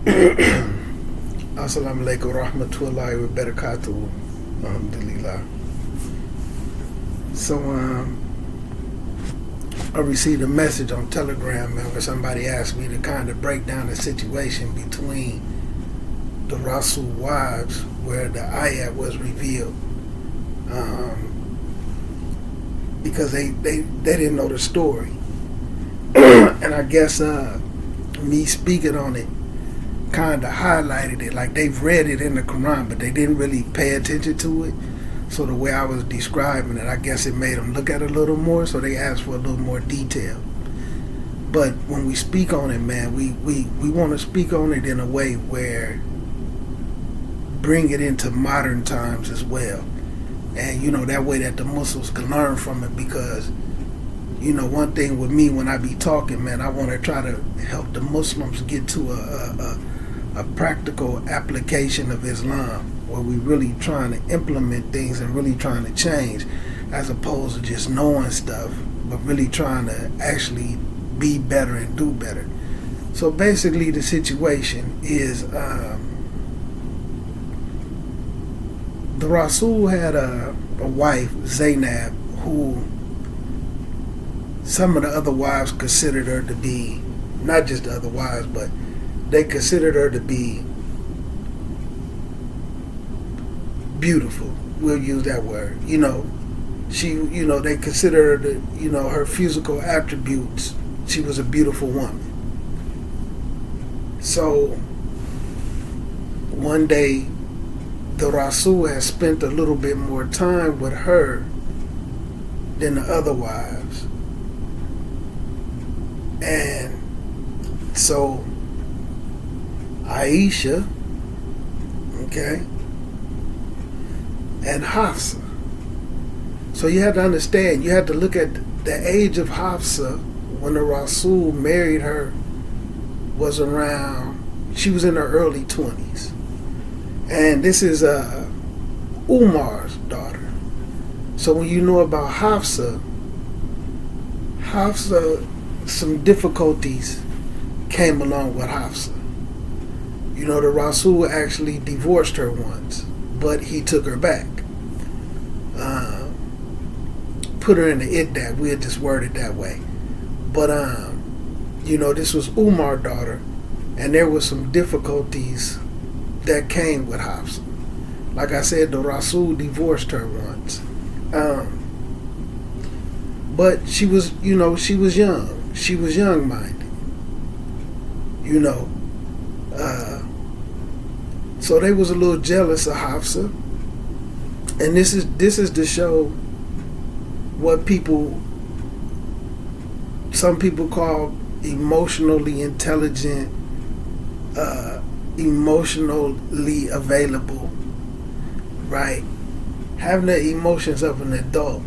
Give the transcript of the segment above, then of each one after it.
Assalamu alaikum rahmatullahi wa barakatuh. Alhamdulillah. So, I received a message on Telegram, man, where somebody asked me to kind of break down the situation between the Rasul wives where the ayat was revealed. Because they didn't know the story. And I guess me speaking on it kind of highlighted it. Like they've read it in the Quran, but they didn't really pay attention to it. So the way I was describing it, I guess it made them look at it a little more, so they asked for a little more detail. But when we speak on it, man, we want to speak on it in a way where bring it into modern times as well. And, that way that the Muslims can learn from it, because, one thing with me when I be talking, man, I want to try to help the Muslims get to a practical application of Islam, where we really trying to implement things and really trying to change, as opposed to just knowing stuff, but really trying to actually be better and do better. So basically the situation is the Rasul had a wife, Zainab, who some of the other wives considered her to be, not just the other wives, but they considered her to be beautiful. We'll use that word. They considered her to, her physical attributes. She was a beautiful woman. So one day, the Rasul has spent a little bit more time with her than the other wives. And so Aisha, okay, and Hafsa. So you have to understand, you have to look at the age of Hafsa when the Rasul married her was around, she was in her early 20s. And this is Umar's daughter. So when you know about Hafsa, some difficulties came along with Hafsa. The Rasul actually divorced her once, but he took her back. Put her in the iddah, we'll just word it that way. But, this was Umar's daughter, and there was some difficulties that came with Hafsa. Like I said, the Rasul divorced her once. But she was, she was young. She was young-minded. So they was a little jealous of Hafsa. And this is to show what some people call emotionally intelligent, emotionally available, right? Having the emotions of an adult.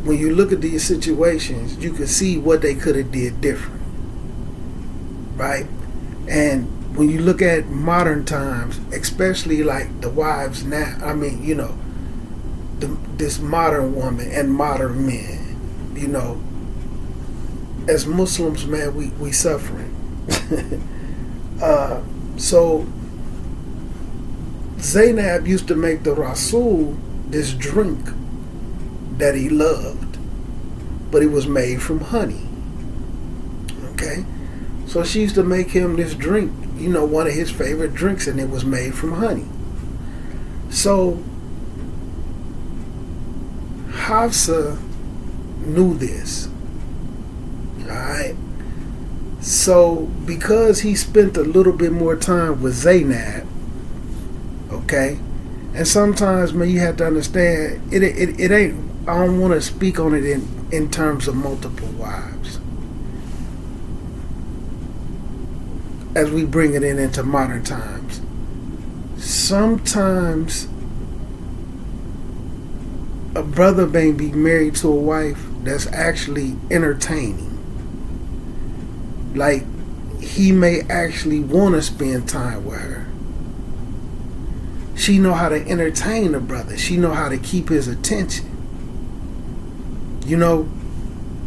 When you look at these situations, you can see what they could have did different, right? And when you look at modern times, especially like the wives now, this modern woman and modern men, as Muslims, man, we suffering. So Zainab used to make the Rasul this drink that he loved, but it was made from honey. Okay? So she used to make him this drink, one of his favorite drinks, and it was made from honey. So Hafsa knew this. Alright? So because he spent a little bit more time with Zainab, okay, and sometimes, man, you have to understand, it ain't, I don't want to speak on it in terms of multiple wives. As we bring it into modern times, sometimes a brother may be married to a wife that's actually entertaining. Like, he may actually want to spend time with her. She know how to entertain the brother. She know how to keep his attention.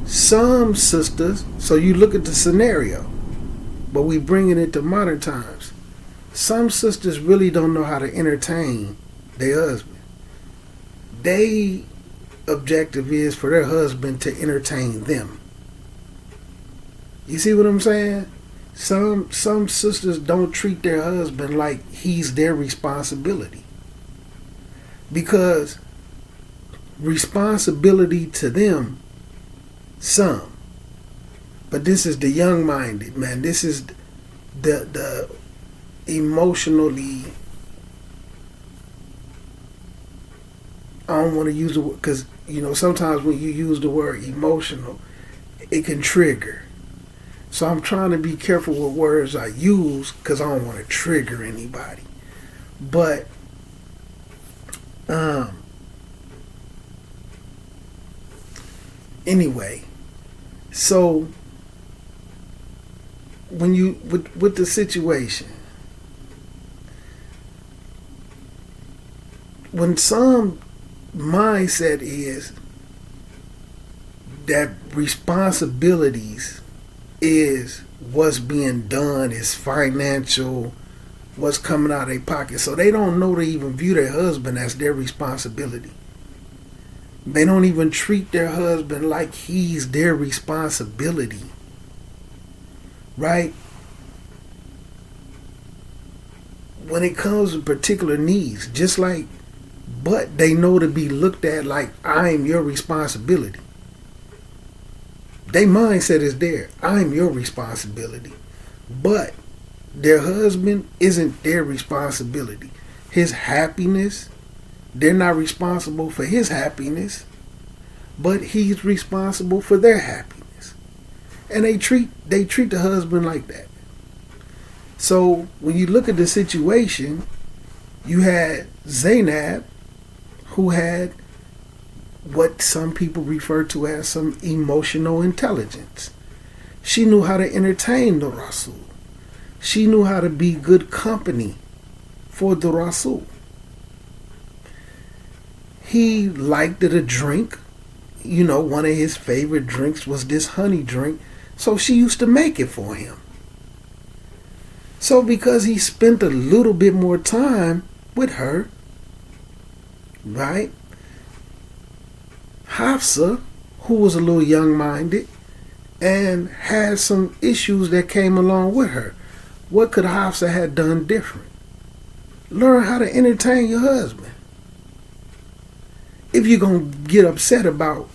Some sisters, so you look at the scenario. but we bringing it to modern times. Some sisters really don't know how to entertain their husband. They objective is for their husband to entertain them. You see what I'm saying? Some sisters don't treat their husband like he's their responsibility. Because responsibility to them, some. But this is the young-minded, man. This is the emotionally, I don't want to use the word, because, sometimes when you use the word emotional, it can trigger. So I'm trying to be careful with words I use because I don't want to trigger anybody. But anyway, so when you with the situation, when some mindset is that responsibilities is what's being done, is financial, what's coming out of their pocket. So they don't know to even view their husband as their responsibility. They don't even treat their husband like he's their responsibility. Right? When it comes to particular needs, just like, but they know to be looked at like, I'm your responsibility. Their mindset is there. I'm your responsibility. But their husband isn't their responsibility. His happiness, they're not responsible for his happiness, but he's responsible for their happiness. And they treat the husband like that. So when you look at the situation, you had Zainab, who had what some people refer to as some emotional intelligence. She knew how to entertain the Rasul. She knew how to be good company for the Rasul. He liked to drink. One of his favorite drinks was this honey drink. So she used to make it for him. So because he spent a little bit more time with her, right? Hafsa, who was a little young-minded and had some issues that came along with her. What could Hafsa have done different? Learn how to entertain your husband. If you're going to get upset about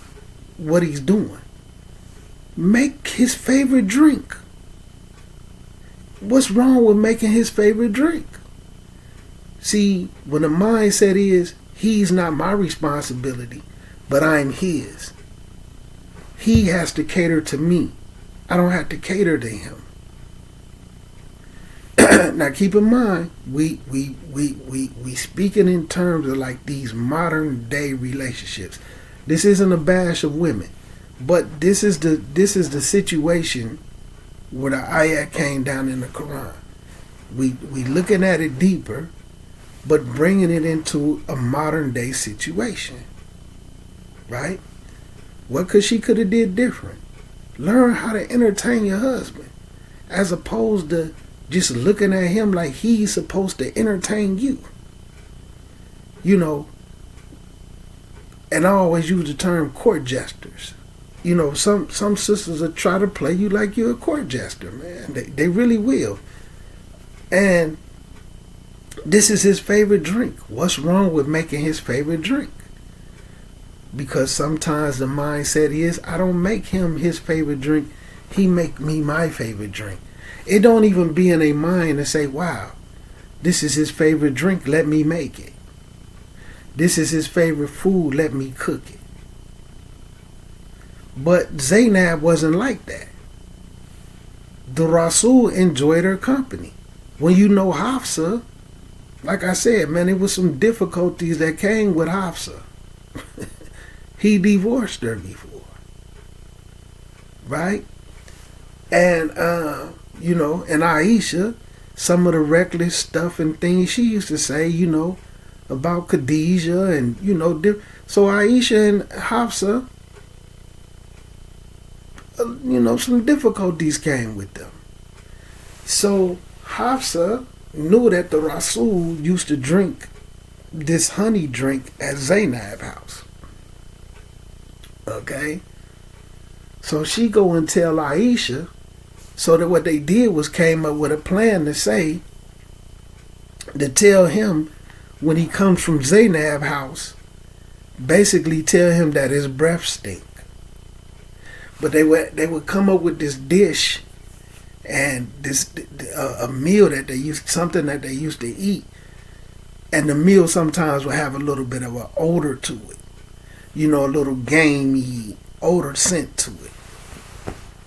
what he's doing, make his favorite drink. What's wrong with making his favorite drink? See, when the mindset is, he's not my responsibility, but I'm his. He has to cater to me. I don't have to cater to him. Now keep in mind, we speaking in terms of like these modern day relationships. This isn't a bash of women, but this is the situation where the ayat came down in the Quran. We looking at it deeper, but bringing it into a modern day situation. Right? What she could have did different? Learn how to entertain your husband, as opposed to just looking at him like he's supposed to entertain you. And I always use the term court jesters. Some sisters will try to play you like you're a court jester, man. They really will. And this is his favorite drink. What's wrong with making his favorite drink? Because sometimes the mindset is, I don't make him his favorite drink. He make me my favorite drink. It don't even be in a mind to say, wow, this is his favorite drink. Let me make it. This is his favorite food. Let me cook it. But Zainab wasn't like that. The Rasul enjoyed her company. When Hafsa, like I said, man, it was some difficulties that came with Hafsa. He divorced her before. Right? And, and Aisha, some of the reckless stuff and things she used to say, about Khadijah and, so Aisha and Hafsa, some difficulties came with them. So Hafsa knew that the Rasul used to drink this honey drink at Zainab's house. Okay? So she go and tell Aisha. So that what they did was came up with a plan to tell him when he comes from Zainab's house, basically tell him that his breath stink. But they would come up with this dish and this a meal that they used, something that they used to eat, and the meal sometimes would have a little bit of an odor to it, a little gamey odor scent to it.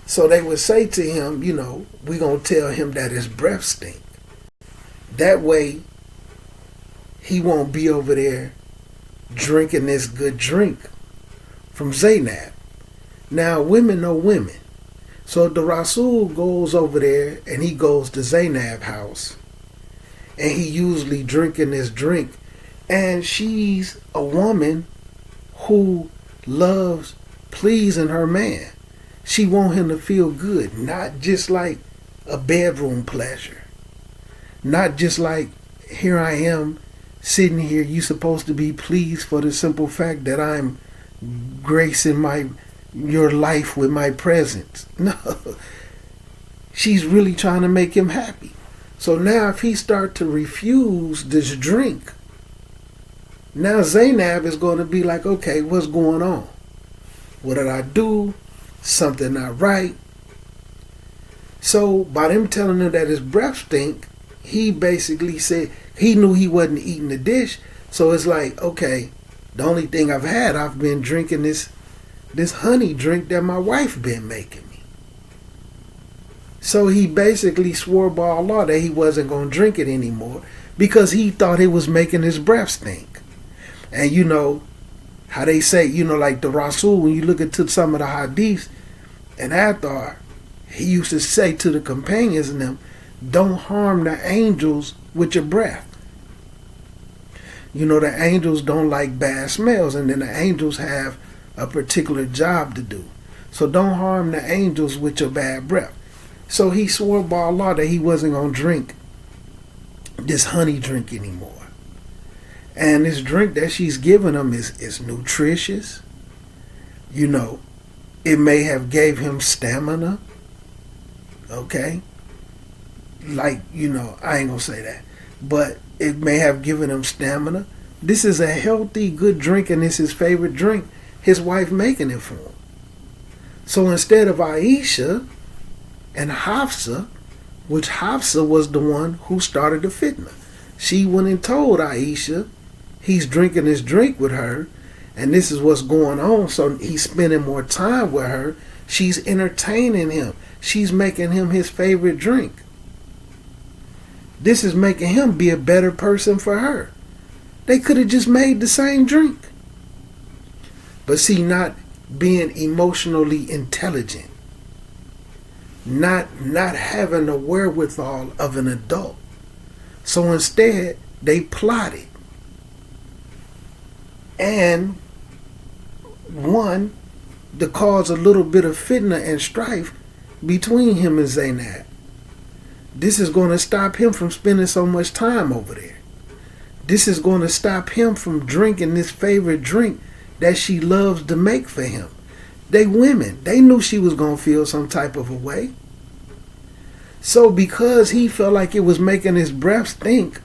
So they would say to him, we're going to tell him that his breath stink. That way, he won't be over there drinking this good drink from Zainab. Now, women know women. So the Rasul goes over there and he goes to Zainab's house. And he usually drinking this drink. And she's a woman who loves pleasing her man. She want him to feel good, not just like a bedroom pleasure. Not just like, here I am sitting here, you supposed to be pleased for the simple fact that I'm gracing your life with my presence. No. She's really trying to make him happy. So now if he start to refuse this drink, now Zainab is going to be like, okay, what's going on? What did I do? Something not right. So by them telling him that his breath stink, he basically said he knew he wasn't eating the dish. So it's like, okay, the only thing I've been drinking this honey drink that my wife been making me. So he basically swore by Allah that he wasn't going to drink it anymore because he thought it was making his breath stink. And how they say, like the Rasul, when you look into some of the hadiths and Athar, he used to say to the companions and them, don't harm the angels with your breath. The angels don't like bad smells, and then the angels have a particular job to do. So don't harm the angels with your bad breath. So he swore by Allah that he wasn't going to drink this honey drink anymore. And this drink that she's giving him is nutritious. It may have gave him stamina. Okay? Like, I ain't going to say that. But it may have given him stamina. This is a healthy, good drink, and it's his favorite drink. His wife making it for him. So instead of Aisha and Hafsa, which Hafsa was the one who started the fitna, she went and told Aisha he's drinking this drink with her, and this is what's going on. So he's spending more time with her. She's entertaining him. She's making him his favorite drink. This is making him be a better person for her. They could have just made the same drink. But see, not being emotionally intelligent, not having the wherewithal of an adult. So instead, they plotted. And one, to cause a little bit of fitna and strife between him and Zainab. This is going to stop him from spending so much time over there. This is going to stop him from drinking this favorite drink that she loves to make for him. They women, they knew she was going to feel some type of a way. So because he felt like it was making his breath stink,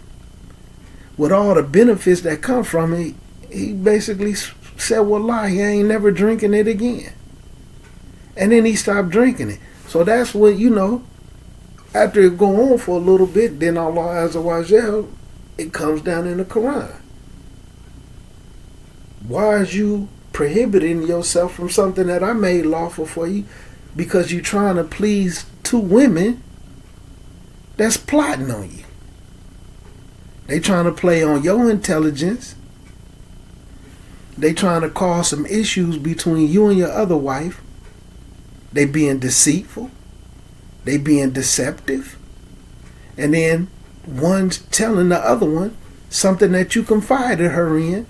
with all the benefits that come from it, he basically said, wallah, he ain't never drinking it again. And then he stopped drinking it. So that's what, after it go on for a little bit, then Allah Azza wa Jal, it comes down in the Quran. Why is you prohibiting yourself from something that I made lawful for you? Because you're trying to please two women that's plotting on you. They trying to play on your intelligence. They trying to cause some issues between you and your other wife. They being deceitful. They being deceptive. And then one's telling the other one something that you confided her in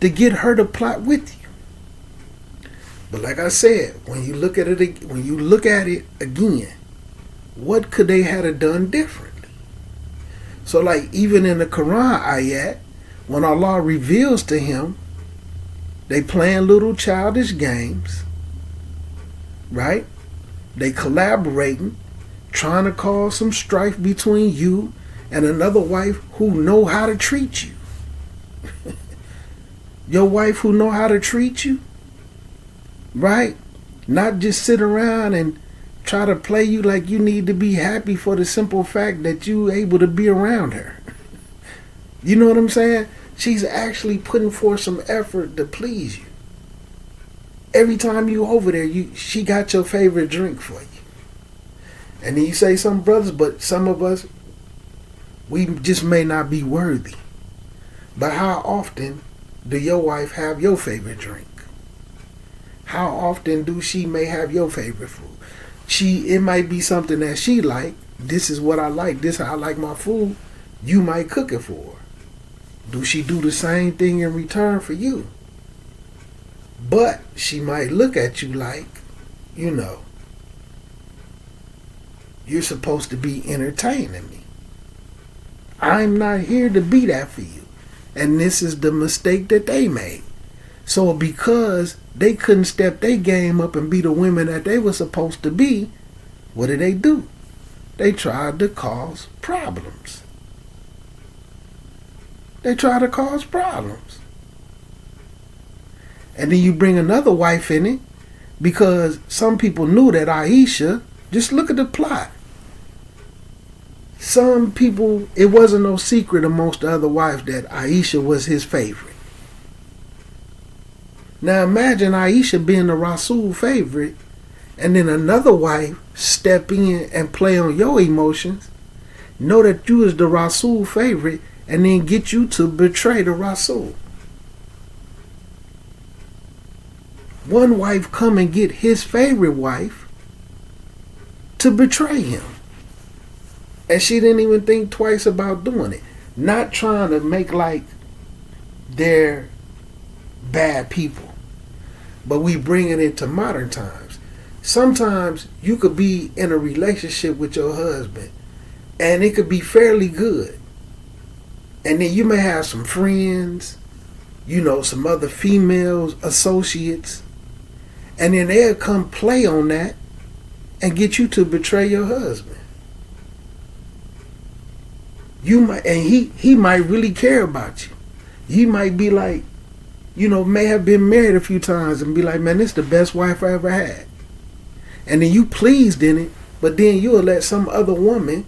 to get her to plot with you. But like I said, when you look at it again, What could they have done differently? So like even in the Quran ayat, when Allah reveals to him, they playing little childish games, right? They collaborating, trying to cause some strife between you and another wife who know how to treat you. Your wife who know how to treat you, right? Not just sit around and try to play you like you need to be happy for the simple fact that you able to be around her. You know what I'm saying? She's actually putting forth some effort to please you. Every time you over there, she got your favorite drink for you. And then you say some brothers, but some of us, we just may not be worthy. But how often do your wife have your favorite drink? How often do she may have your favorite food? It might be something that she like. This is what I like. This is how I like my food. You might cook it for her. Do she do the same thing in return for you? But she might look at you like, you're supposed to be entertaining me. I'm not here to be that for you. And this is the mistake that they made. So because they couldn't step their game up and be the women that they were supposed to be, what do? They tried to cause problems. And then you bring another wife in it, because some people knew that Aisha, just look at the plot. Some people, it wasn't no secret amongst the other wives that Aisha was his favorite. Now imagine Aisha being the Rasul favorite, and then another wife step in and play on your emotions, know that you is the Rasul favorite, and then get you to betray the Rasul. One wife come and get his favorite wife to betray him. And she didn't even think twice about doing it. Not trying to make like they're bad people. But we bring it into modern times. Sometimes you could be in a relationship with your husband and it could be fairly good. And then you may have some friends, some other females, associates. And then they'll come play on that and get you to betray your husband. He might really care about you. He might be like, may have been married a few times and be like, man, this is the best wife I ever had. And then you pleased in it, but then you'll let some other woman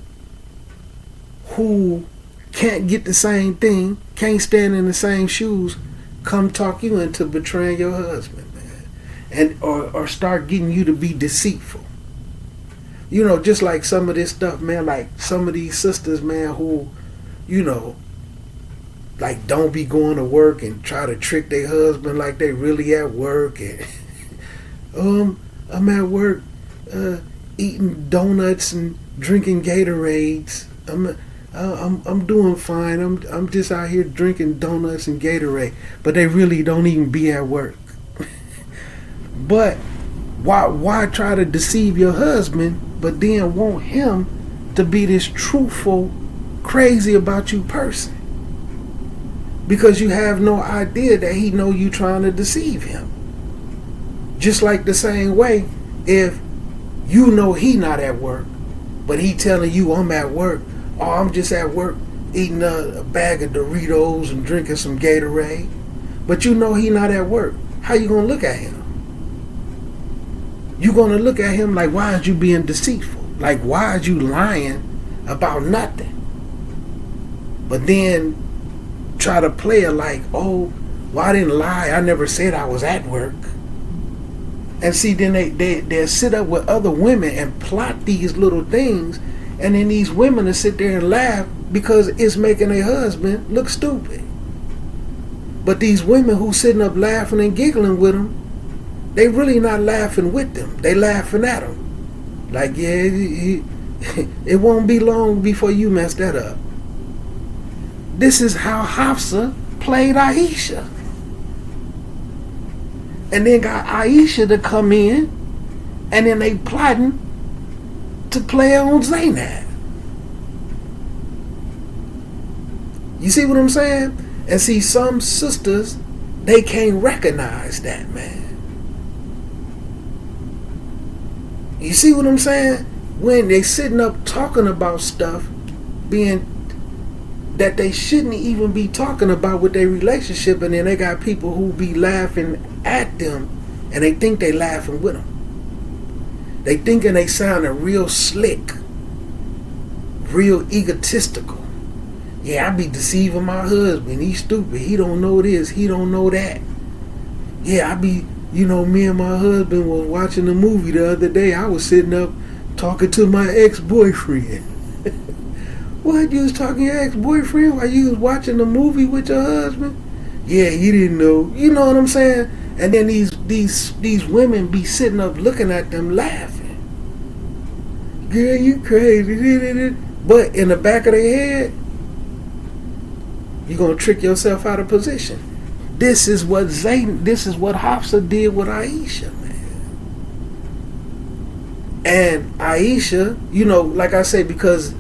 who can't get the same thing, can't stand in the same shoes, come talk you into betraying your husband, man. And or start getting you to be deceitful. Just like some of this stuff, man, like some of these sisters, man, who, like don't be going to work and try to trick their husband like they really at work. And I'm at work eating donuts and drinking Gatorades. I'm doing fine. I'm just out here drinking donuts and Gatorade, but they really don't even be at work. But why try to deceive your husband, but then want him to be this truthful, crazy about you person? Because you have no idea that he know you trying to deceive him. Just like the same way, if you know he not at work, but he telling you I'm at work, or I'm just at work eating a bag of Doritos and drinking some Gatorade, but you know he not at work, how you gonna look at him? You gonna look at him like, why is you being deceitful? Like, why is you lying about nothing? But then try to play it like, oh, well, I didn't lie. I never said I was at work. And see, then they'll sit up with other women and plot these little things, and then these women will sit there and laugh because it's making their husband look stupid. But these women who sitting up laughing and giggling with them, they really not laughing with them. They laughing at them. Like, yeah, it won't be long before you mess that up. This is how Hafsa played Aisha. And then got Aisha to come in, and then they plotting to play on Zaynab. You see what I'm saying? And see, some sisters, they can't recognize that, man. You see what I'm saying? When they sitting up talking about stuff being that they shouldn't even be talking about with their relationship, and then they got people who be laughing at them, and they think they laughing with them. They thinking they sounding real slick, real egotistical. Yeah, I be deceiving my husband. He's stupid. He don't know this. He don't know that. Yeah, I be, me and my husband was watching a movie the other day. I was sitting up talking to my ex-boyfriend. What, you was talking to your ex-boyfriend while you was watching a movie with your husband? Yeah, he didn't know. You know what I'm saying? And then these women be sitting up looking at them laughing. Girl, you crazy. But in the back of their head, you're gonna trick yourself out of position. This is what Hafsa did with Aisha, man. And Aisha, like I say, because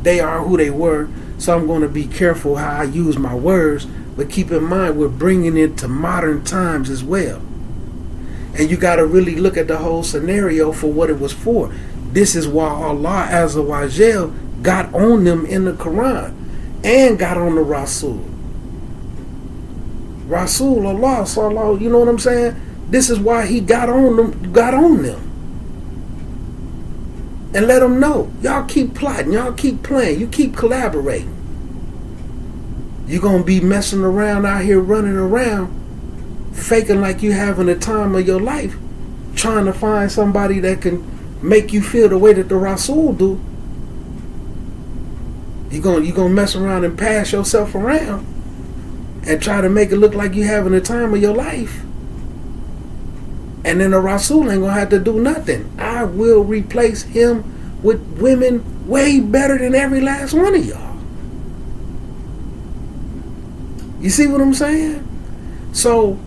they are who they were, so I'm going to be careful how I use my words, but keep in mind we're bringing it to modern times as well. And you got to really look at the whole scenario for what it was for. This is why Allah Azza wa Jal got on them in the Quran and got on the Rasul. Allah, sallallahu, you know what I'm saying? This is why he got on them. And let them know, y'all keep plotting, y'all keep playing, you keep collaborating. You're going to be messing around out here, running around, faking like you having the time of your life, trying to find somebody that can make you feel the way that the Rasul do. You're going to mess around and pass yourself around and try to make it look like you having the time of your life. And then the Rasul ain't going to have to do nothing. I will replace him with women way better than every last one of y'all. You see what I'm saying? So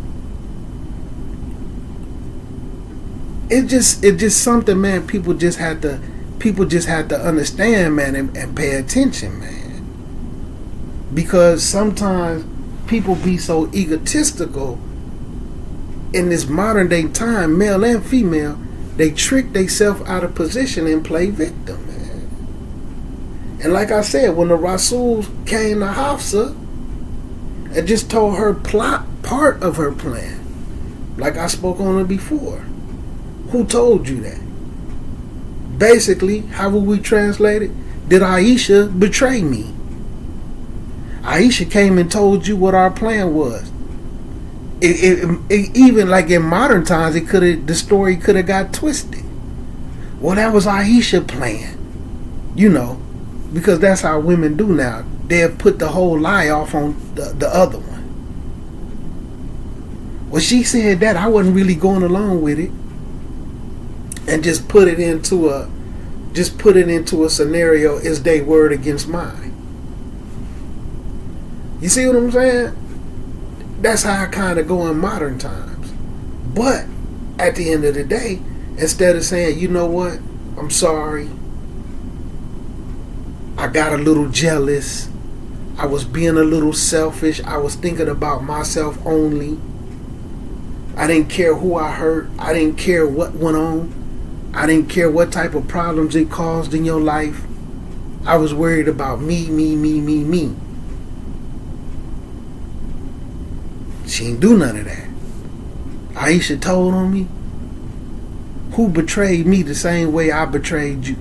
it's just something, man, people just have to understand, man, and pay attention, man. Because sometimes people be so egotistical in this modern day time, male and female, they trick themselves out of position and play victim, man. And like I said, when the Rasul came to Hafsa and just told her part of her plan, like I spoke on it before, who told you that? Basically, how would we translate it? Did Aisha betray me? Aisha came and told you what our plan was. It even like in modern times, the story could have got twisted. Well, that was Aisha plan, because that's how women do now. They'll put the whole lie off on the other one. Well, she said that, I wasn't really going along with it, and just put it into a scenario is they word against mine. You see what I'm saying? That's how I kind of go in modern times. But at the end of the day, instead of saying, you know what, I'm sorry, I got a little jealous, I was being a little selfish, I was thinking about myself only, I didn't care who I hurt, I didn't care what went on, I didn't care what type of problems it caused in your life, I was worried about me. She ain't do none of that. Aisha told on me. Who betrayed me the same way I betrayed you?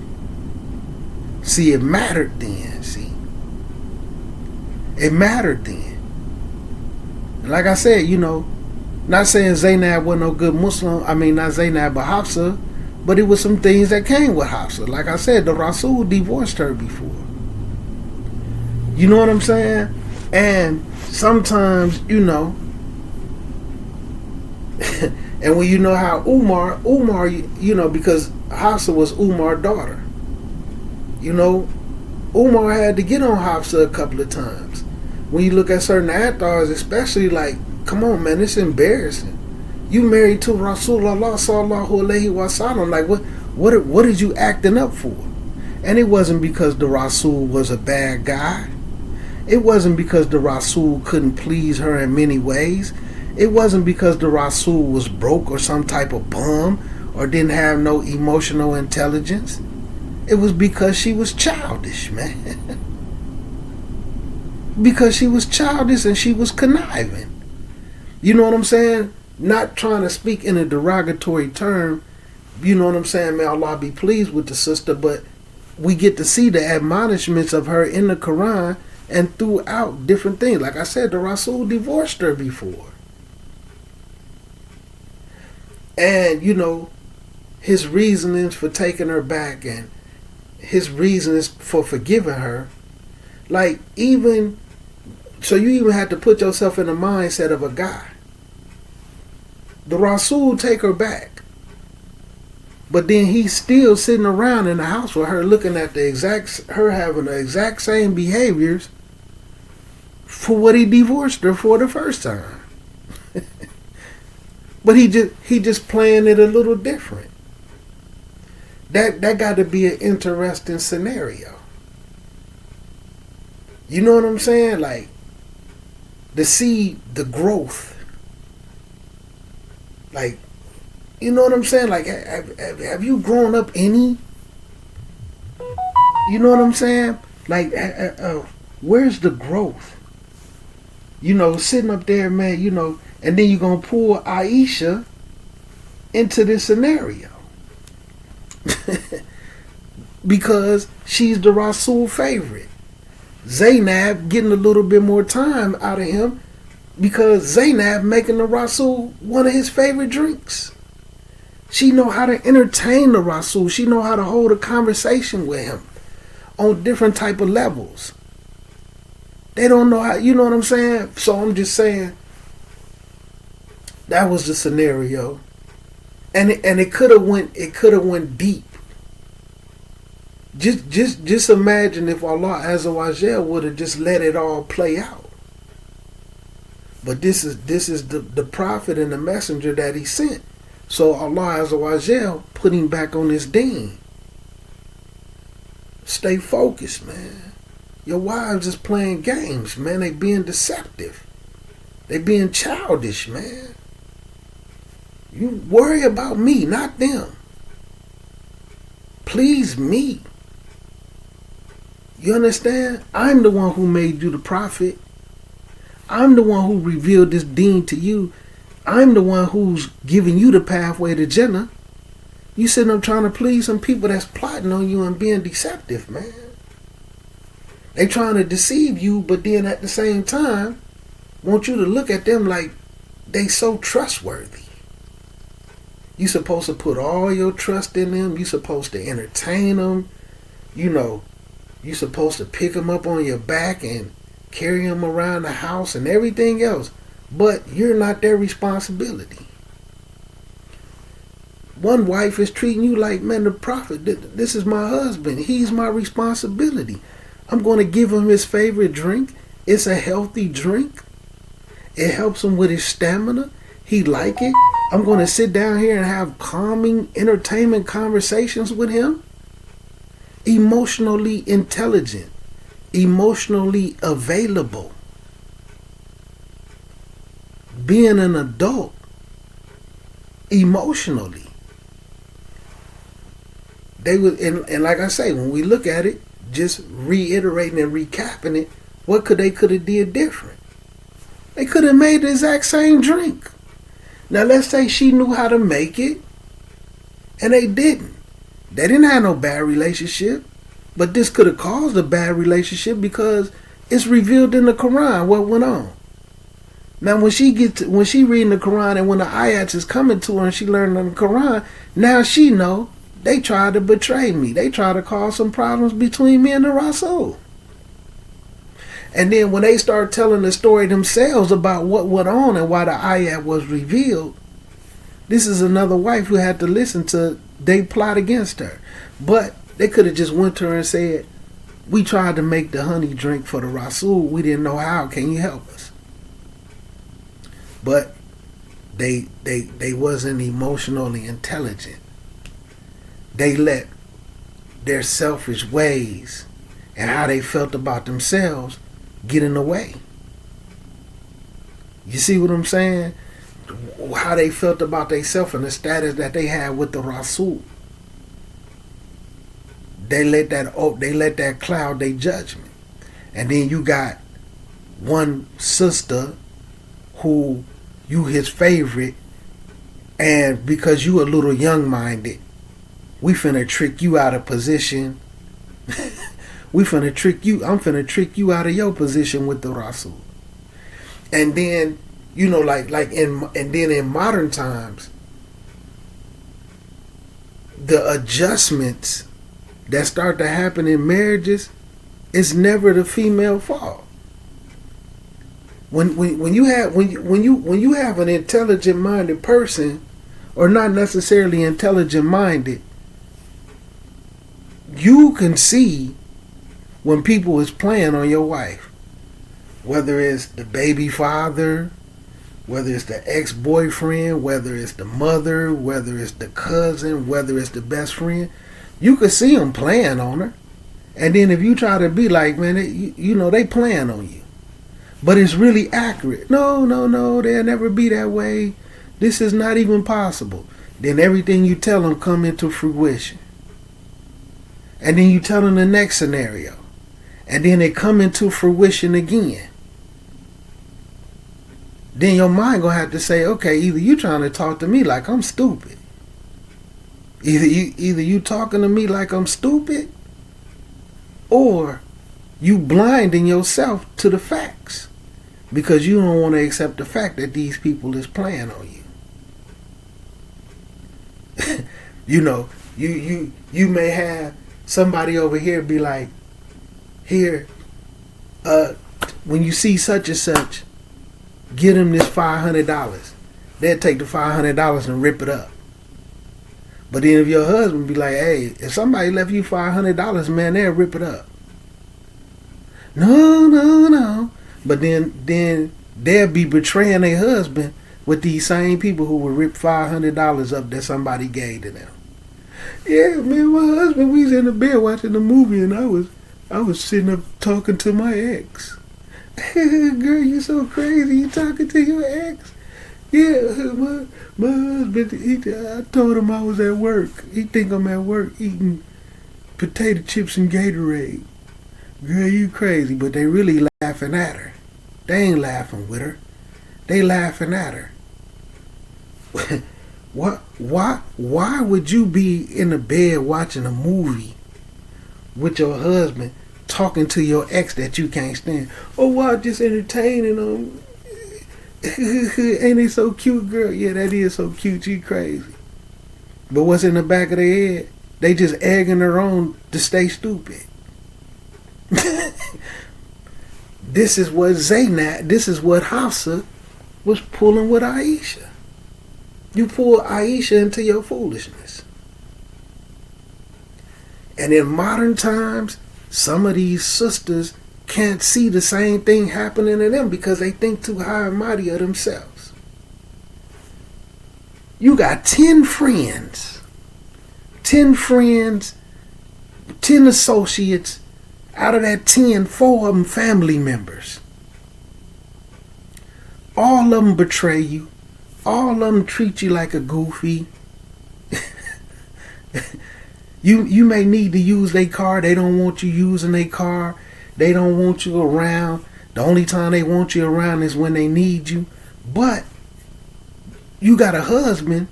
See, it mattered then, see. It mattered then. And like I said, not saying Zaynab wasn't no good Muslim, not Zaynab but Hafsa, but it was some things that came with Hafsa. Like I said, the Rasul divorced her before. You know what I'm saying? And sometimes, and when you know how Umar, because Hafsa was Umar's daughter, Umar had to get on Hafsa a couple of times. When you look at certain athars, especially, like, come on, man, it's embarrassing. You married to Rasulullah sallallahu alaihi wasallam. Like, What is you acting up for? And it wasn't because the Rasul was a bad guy. It wasn't because the Rasul couldn't please her in many ways. It wasn't because the Rasul was broke or some type of bum or didn't have no emotional intelligence. It was because she was childish, man. Because she was childish and she was conniving. You know what I'm saying? Not trying to speak in a derogatory term. You know what I'm saying? May Allah be pleased with the sister, but we get to see the admonishments of her in the Quran and throughout different things. Like I said, the Rasul divorced her before. And, you know, his reasonings for taking her back and his reasons for forgiving her. Like, even, so you even had to put yourself in the mindset of a guy. The Rasul take her back. But then he's still sitting around in the house with her looking at her having the exact same behaviors for what he divorced her for the first time. But he just playing it a little different. That got to be an interesting scenario. You know what I'm saying? Like, to see the growth. Like, you know what I'm saying? Like, have you grown up any? You know what I'm saying? Like, where's the growth? You know, sitting up there, man, you know, and then you're going to pull Aisha into this scenario. Because she's the Rasul favorite. Zaynab getting a little bit more time out of him because Zaynab making the Rasul one of his favorite drinks. She know how to entertain the Rasul. She know how to hold a conversation with him on different type of levels. They don't know how, you know what I'm saying? So I'm just saying that was the scenario. And it could have went deep. Just imagine if Allah Azza wa Jal would have just let it all play out. But this is the prophet and the messenger that he sent. So Allah Azza wa Jal put him back on his deen. Stay focused, man. Your wives is playing games, man. They being deceptive. They being childish, man. You worry about me, not them. Please me. You understand? I'm the one who made you the prophet. I'm the one who revealed this deen to you. I'm the one who's giving you the pathway to Jannah. You sitting up trying to please some people that's plotting on you and being deceptive, man. They trying to deceive you, but then at the same time, want you to look at them like they so trustworthy. You supposed to put all your trust in them. You supposed to entertain them. You know, you supposed to pick them up on your back and carry them around the house and everything else. But you're not their responsibility. One wife is treating you like, man, the prophet, this is my husband. He's my responsibility. I'm going to give him his favorite drink. It's a healthy drink. It helps him with his stamina. He like it. I'm going to sit down here and have calming entertainment conversations with him. Emotionally intelligent. Emotionally available. Being an adult. Emotionally. They would, and like I say, when we look at it, just reiterating and recapping it, what could have did different? They could have made the exact same drink. Now let's say she knew how to make it, and they didn't. They didn't have no bad relationship, but this could have caused a bad relationship because it's revealed in the Quran what went on. Now when she reading the Quran and when the ayats is coming to her and she learned the Quran, now she know they tried to betray me. They tried to cause some problems between me and the Rasul. And then when they start telling the story themselves about what went on and why the ayat was revealed, this is another wife who had to listen to they plot against her. But they could have just went to her and said, we tried to make the honey drink for the Rasul. We didn't know how. Can you help us? But they wasn't emotionally intelligent. they let their selfish ways and how they felt about themselves get in the way. You see what I'm saying? How they felt about themselves and the status that they had with the Rasul. They let that cloud their judgment. And then you got one sister who you his favorite, and because you a little young-minded, we finna trick you out of position. I'm finna trick you out of your position with the Rasul. And then, in modern times, the adjustments that start to happen in marriages is never the female fault. When you have an intelligent minded person, or not necessarily intelligent minded, you can see when people is playing on your wife, whether it's the baby father, whether it's the ex-boyfriend, whether it's the mother, whether it's the cousin, whether it's the best friend. You can see them playing on her. And then if you try to be like, man, they playing on you. But it's really accurate. No, they'll never be that way. This is not even possible. Then everything you tell them come into fruition. And then you tell them the next scenario. And then they come into fruition again. Then your mind gonna have to say, okay, either you trying to talk to me like I'm stupid. Either you talking to me like I'm stupid, or you blinding yourself to the facts because you don't want to accept the fact that these people is playing on you. You may have somebody over here be like, here, when you see such and such, get them this $500. They'll take the $500 and rip it up. But then if your husband be like, hey, if somebody left you $500, man, they'll rip it up. No. But then they'll be betraying their husband with these same people who would rip $500 up that somebody gave to them. Yeah, man, my husband, we was in the bed watching the movie, and I was sitting up talking to my ex. Girl, you so crazy, you talking to your ex? Yeah, my husband, I told him I was at work. He think I'm at work eating potato chips and Gatorade. Girl, you crazy, but they really laughing at her. They ain't laughing with her. They laughing at her. Why would you be in the bed watching a movie with your husband talking to your ex that you can't stand? Oh, wow, just entertaining them. Ain't they so cute, girl? Yeah, that is so cute. You crazy. But what's in the back of their head? They just egging her on to stay stupid. This is what Hafsa was pulling with Aisha. You pull Aisha into your foolishness. And in modern times, some of these sisters can't see the same thing happening to them because they think too high and mighty of themselves. You got 10 friends, 10 associates. Out of that 10, 4 of them family members. All of them betray you. All of them treat you like a goofy. You may need to use their car. They don't want you using their car. They don't want you around. The only time they want you around is when they need you. But you got a husband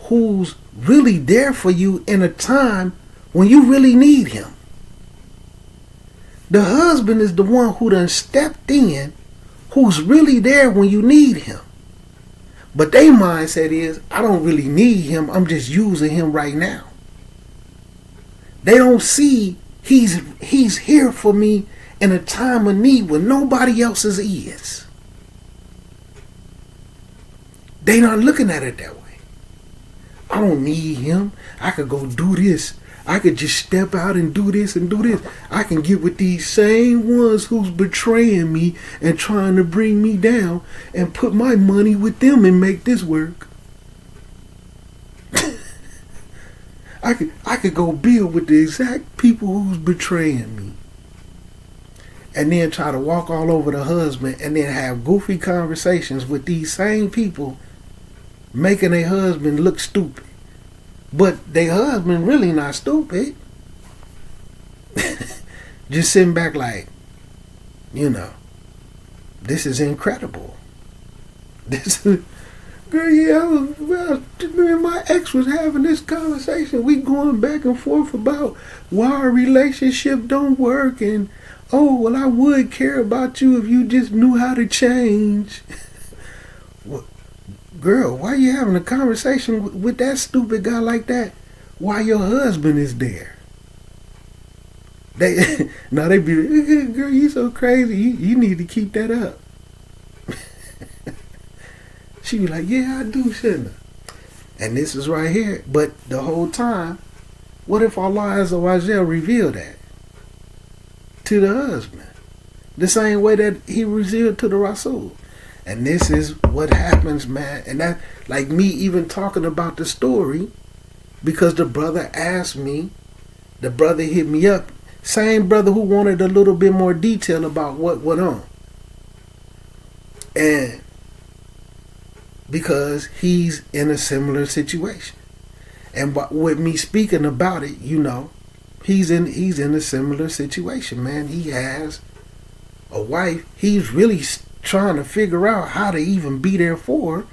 who's really there for you in a time when you really need him. The husband is the one who done stepped in, who's really there when you need him. But their mindset is, I don't really need him, I'm just using him right now. They don't see he's here for me in a time of need when nobody else's is. They not looking at it that way. I don't need him. I could go do this. I could just step out and do this and do this. I can get with these same ones who's betraying me and trying to bring me down and put my money with them and make this work. I could go build with the exact people who's betraying me. And then try to walk all over the husband and then have goofy conversations with these same people, making their husband look stupid. But their husband really not stupid. Just sitting back like, this is incredible. This is, girl, me and my ex was having this conversation. We going back and forth about why our relationship don't work, and oh, well, I would care about you if you just knew how to change. Well, girl, why are you having a conversation with that stupid guy like that while your husband is there? They be, girl, you so crazy. You need to keep that up. She be like, yeah, I do, shouldn't I? And this is right here. But the whole time, what if Allah Azza wa Jal revealed that to the husband? The same way that he revealed to the Rasul. And this is what happens, man. And that, like me even talking about the story, because the brother asked me, the brother hit me up, same brother who wanted a little bit more detail about what went on. And because he's in a similar situation. And with me speaking about it, he's in a similar situation, man. He has a wife. He's really trying to figure out how to even be there for her,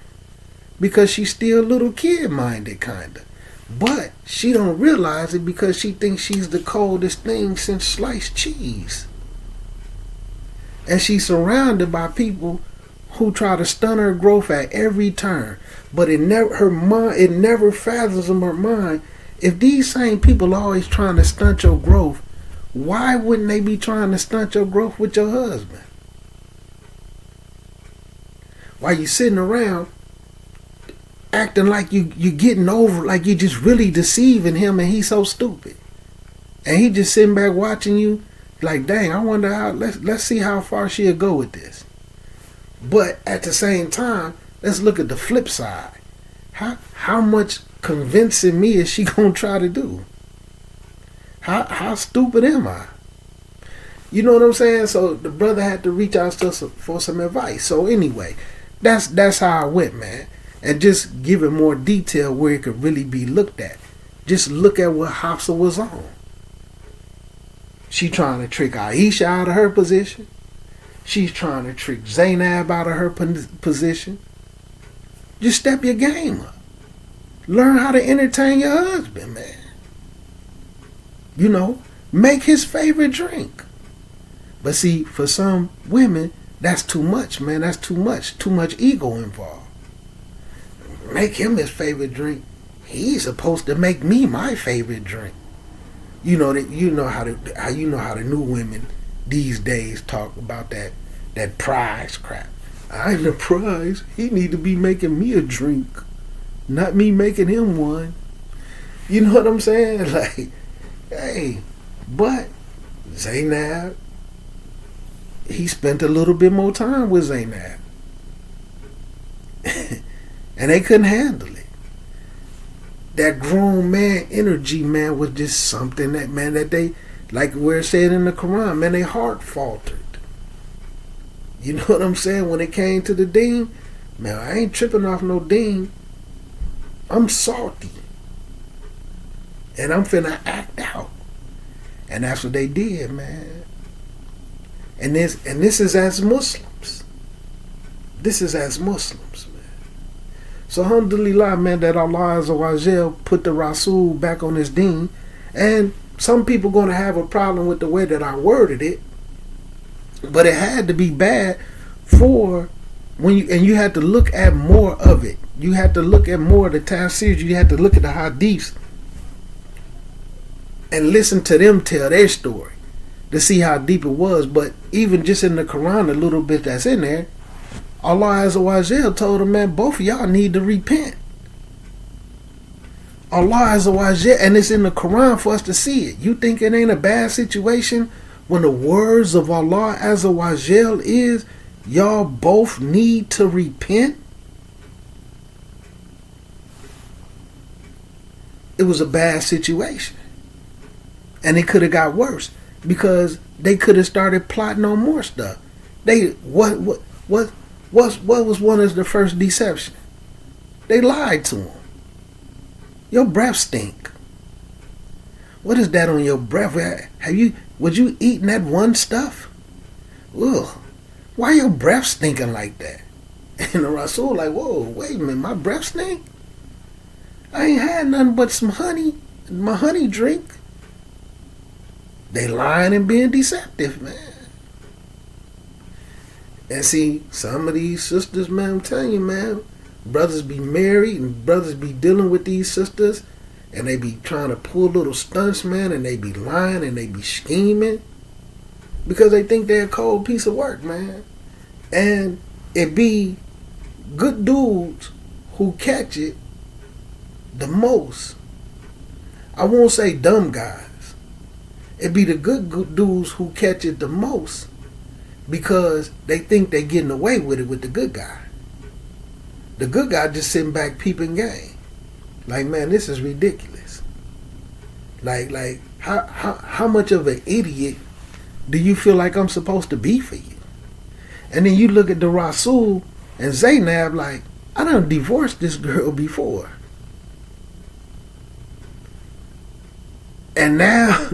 because she's still a little kid-minded, kind of. But she don't realize it because she thinks she's the coldest thing since sliced cheese. And she's surrounded by people who try to stunt her growth at every turn. But it never fathoms in her mind, if these same people are always trying to stunt your growth, why wouldn't they be trying to stunt your growth with your husband? While you sitting around acting like you getting over, like you just really deceiving him and he's so stupid. And he just sitting back watching you like, dang, I wonder how, let's see how far she'll go with this. But at the same time, let's look at the flip side. How much convincing me is she gonna try to do? How stupid am I? You know what I'm saying? So the brother had to reach out to us for some advice. So anyway, that's how I went, man. And just give it more detail where it could really be looked at. Just look at what Hafsa was on. She trying to trick Aisha out of her position. She's trying to trick Zainab out of her position. Just step your game up. Learn how to entertain your husband, man. Make his favorite drink. But see, for some women, that's too much, man. That's too much. Too much ego involved. Make him his favorite drink. He's supposed to make me my favorite drink. You know how the new women these days talk about that prize crap. I'm the prize. He need to be making me a drink, not me making him one. You know what I'm saying? Like, hey, but Zainab, he spent a little bit more time with Zainab. And they couldn't handle it. That grown man energy, man, was just something that they, like we're saying in the Quran, man, their heart faltered. You know what I'm saying? When it came to the deen, man, I ain't tripping off no deen. I'm salty. And I'm finna act out. And that's what they did, man. And this is as Muslims. This is as Muslims, man. So alhamdulillah, man, that Allah Azza wa Jal put the Rasul back on his deen. And some people going to have a problem with the way that I worded it. But it had to be bad for when you had to look at more of it. You had to look at more of the tafsirs. You had to look at the hadiths and listen to them tell their story to see how deep it was. But even just in the Quran, a little bit that's in there, Allah Azza wa Jal told him, man, both of y'all need to repent. Allah Azza wa Jal, and it's in the Quran for us to see it. You think it ain't a bad situation when the words of Allah Azza wa Jal is, y'all both need to repent? it was a bad situation. And it could have got worse because they could have started plotting on more stuff. What was one of the first deception? They lied to him. Your breath stink. What is that on your breath? Was you eating that one stuff? Ugh. Why your breath stinking like that? And the Rasul like, whoa, wait a minute, my breath stink? I ain't had nothing but some honey, my honey drink. They lying and being deceptive, man. And see, some of these sisters, man, I'm telling you, man, brothers be married and brothers be dealing with these sisters and they be trying to pull little stunts, man, and they be lying and they be scheming because they think they're a cold piece of work, man. And it be good dudes who catch it the most. I won't say dumb guys. It be the good dudes who catch it the most because they think they getting away with it with the good guy. The good guy just sitting back peeping game. Like, man, this is ridiculous. Like how much of an idiot do you feel like I'm supposed to be for you? And then you look at the Rasul and Zaynab like, I done divorced this girl before. And now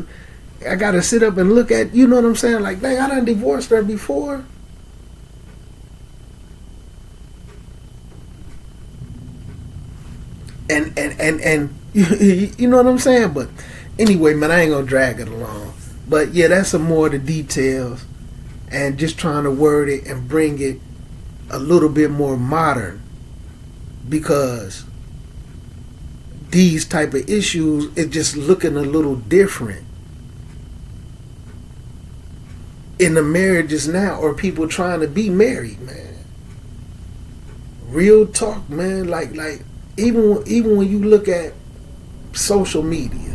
I gotta sit up and look at, you know what I'm saying? Like, dang, I done divorced her before. And you know what I'm saying? But anyway, man, I ain't gonna drag it along. But yeah, that's some more of the details and just trying to word it and bring it a little bit more modern because these type of issues is just looking a little different in the marriages now or people trying to be married, man. Real talk, man. Like even when you look at social media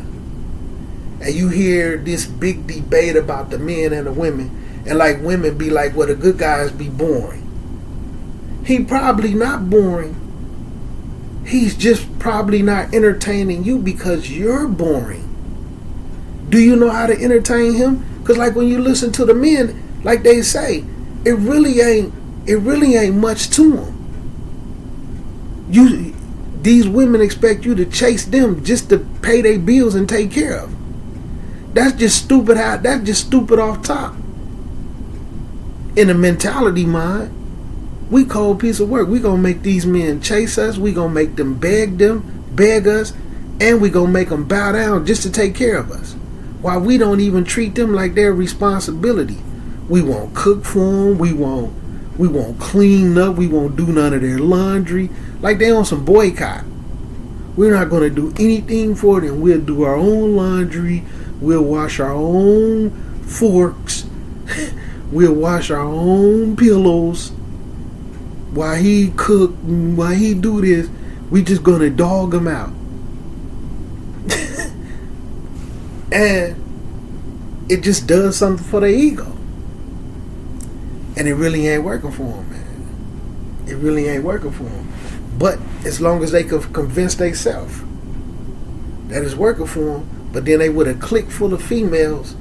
and you hear this big debate about the men and the women, and like women be like, well, the good guys be boring. He probably not boring. He's just probably not entertaining you because you're boring. Do you know how to entertain him? Because like when you listen to the men, like they say, it really ain't much to them. These women expect you to chase them just to pay their bills and take care of them. That's just stupid. That's just stupid off top. In a mentality mind, we cold piece of work. We gonna make these men chase us. We gonna make them beg us, and we gonna make them bow down just to take care of us. While we don't even treat them like their responsibility. We won't cook for them. We won't clean up. We won't do none of their laundry. Like they on some boycott. We're not gonna do anything for them. We'll do our own laundry. We'll wash our own forks. We'll wash our own pillows. While he cook, while he do this, we just gonna dog him out. And it just does something for their ego. And it really ain't working for them, man. It really ain't working for them. But as long as they could convince themselves that it's working for them, but then they with a clique full of females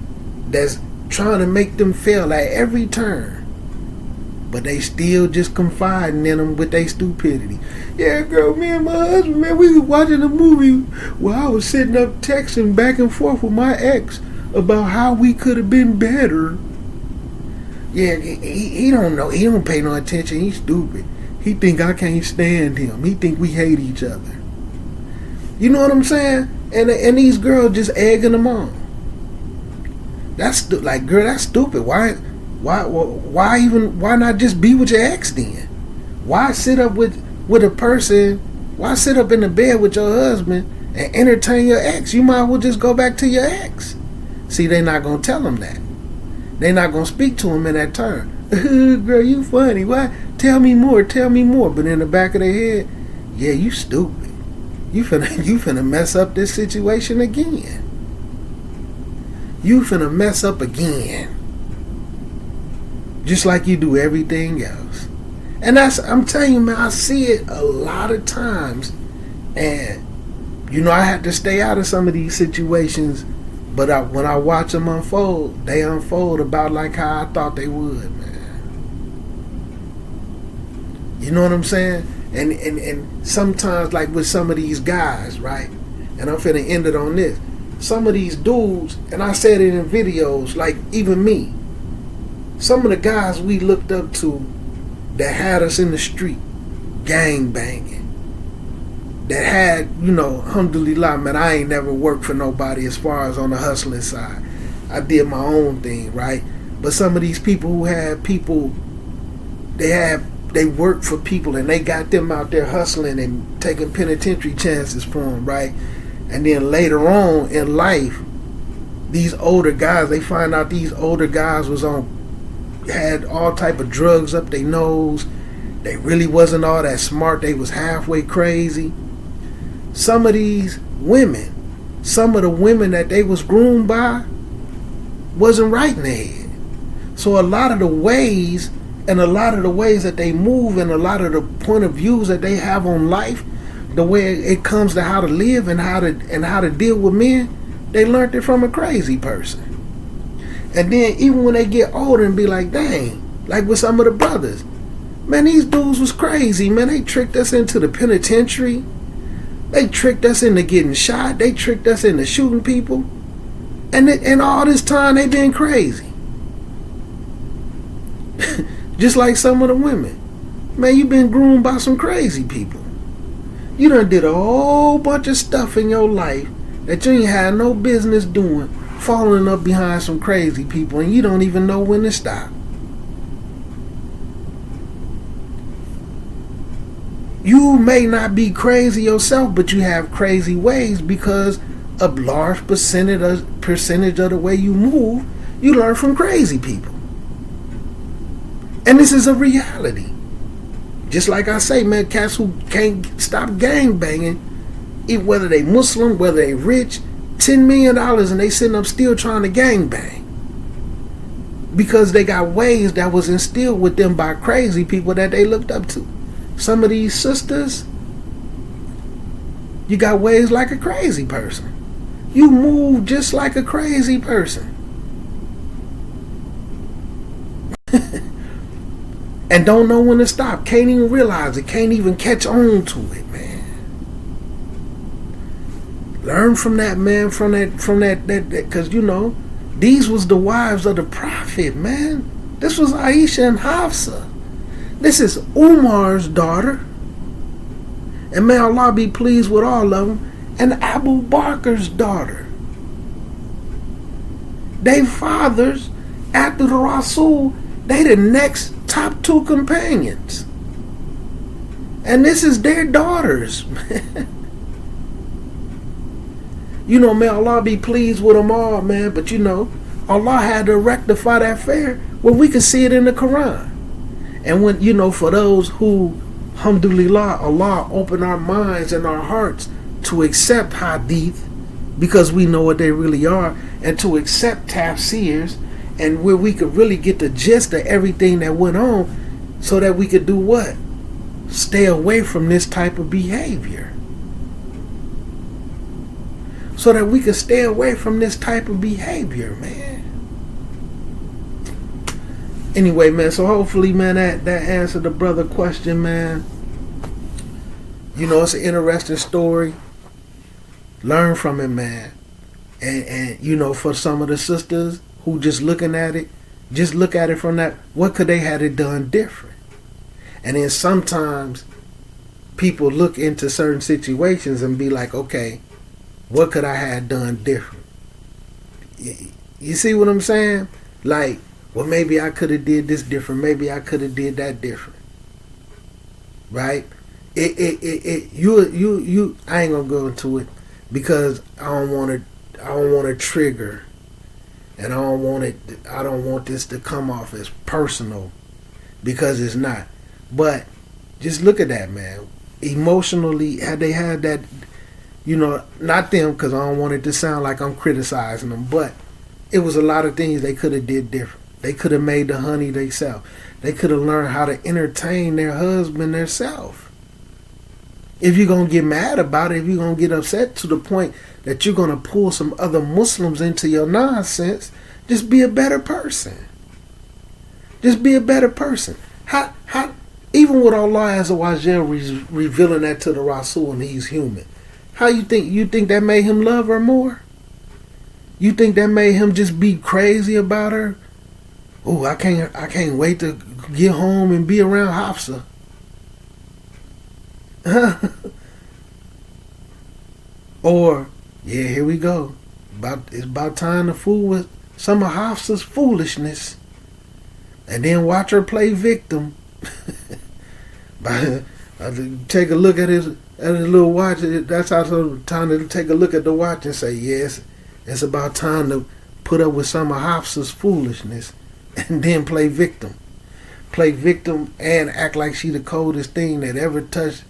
that's trying to make them fail at every turn. But they still just confiding in them with their stupidity. Yeah, girl, me and my husband, man, we was watching a movie where I was sitting up texting back and forth with my ex about how we could have been better. Yeah, he don't know. He don't pay no attention. He's stupid. He think I can't stand him. He think we hate each other. You know what I'm saying? And these girls just egging them on. That's like, girl, that's stupid. Why not just be with your ex then? Why sit up with a person? Why sit up in the bed with your husband and entertain your ex? You might as well just go back to your ex. See, they not gonna tell him that. They not gonna speak to him in that term. Girl, you funny. Why? Tell me more. Tell me more. But in the back of their head, yeah, you stupid. You finna mess up this situation again. You finna mess up again. Just like you do everything else. And I'm telling you, man, I see it a lot of times. And I had to stay out of some of these situations, but when I watch them unfold, they unfold about like how I thought they would, man. You know what I'm saying? And sometimes, like with some of these guys, right? And I'm finna end it on this. Some of these dudes, and I said it in videos, like even me, some of the guys we looked up to that had us in the street, gang banging, that had, alhamdulillah, man, I ain't never worked for nobody as far as on the hustling side. I did my own thing, right? But some of these people who had people, they worked for people and they got them out there hustling and taking penitentiary chances for them, right? And then later on in life, these older guys, they find out these older guys had all type of drugs up their nose. They really wasn't all that smart. They was halfway crazy. Some of these women, some of the women that they was groomed by wasn't right in their head. So a lot of the ways that they move and a lot of the point of views that they have on life, the way it comes to how to live and how to deal with men, they learned it from a crazy person. And then even when they get older and be like, dang, like with some of the brothers, man, these dudes was crazy, man. They tricked us into the penitentiary. They tricked us into getting shot. They tricked us into shooting people. And all this time they been crazy. Just like some of the women. Man, you been groomed by some crazy people. You done did a whole bunch of stuff in your life that you ain't had no business doing, falling up behind some crazy people, and you don't even know when to stop. You may not be crazy yourself, but you have crazy ways because a large percentage of the way you move, you learn from crazy people. And this is a reality. Just like I say, man, cats who can't stop gang banging, whether they Muslim, whether they rich, $10 million and they sitting up still trying to gang bang. Because they got ways that was instilled with them by crazy people that they looked up to. Some of these sisters, you got ways like a crazy person. You move just like a crazy person. And don't know when to stop. Can't even realize it. Can't even catch on to it, man. Learn from that, man. From that. Because, these was the wives of the Prophet, man. This was Aisha and Hafsa. This is Umar's daughter. And may Allah be pleased with all of them. And Abu Bakr's daughter. They fathers, after the Rasul, they the next top two companions. And this is their daughters. May Allah be pleased with them all, man. But Allah had to rectify that affair where we could see it in the Quran. And when, for those who, alhamdulillah, Allah opened our minds and our hearts to accept hadith because we know what they really are, and to accept tafsirs, and where we could really get the gist of everything that went on so that we could do what? Stay away from this type of behavior. So that we could stay away from this type of behavior, man. Anyway, man, so hopefully, man, that answered the brother question, man. It's an interesting story. Learn from it, man. And for some of the sisters who just looking at it, just look at it from that, what could they have it done different? And then sometimes people look into certain situations and be like, okay, what could I have done different? You see what I'm saying? Like, well, maybe I could have did this different. Maybe I could have did that different. Right? I ain't gonna go into it because I don't want to trigger, and I don't want this to come off as personal, because it's not. But just look at that, man. Emotionally, had they had that, not them, because I don't want it to sound like I'm criticizing them, but it was a lot of things they could have did different. They could have made the honey themselves. They could have learned how to entertain their husband themselves. If you're going to get mad about it, if you're going to get upset to the point that you're going to pull some other Muslims into your nonsense, just be a better person. Just be a better person. Even with Allah Azza wa Jal revealing that to the Rasul and he's human, how you think that made him love her more? You think that made him just be crazy about her? Oh, I can't wait to get home and be around Hafsa. Or, yeah, here we go. It's about time to fool with some of Hafsa's foolishness. And then watch her play victim. Take a look at his little watch. That's also time to take a look at the watch and say, yes, it's about time to put up with some of Hafsa's foolishness. And then play victim. Play victim and act like she the coldest thing that ever touched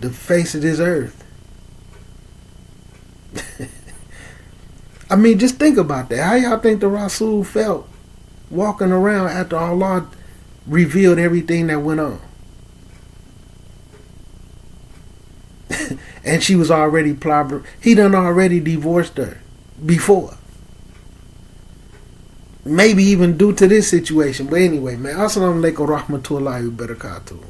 the face of this earth. I mean, just think about that. How y'all think the Rasul felt walking around after Allah revealed everything that went on? And she was already he done already divorced her before. Maybe even due to this situation. But anyway, man, assalamu alaikum wa rahmatullahi wa barakatuh.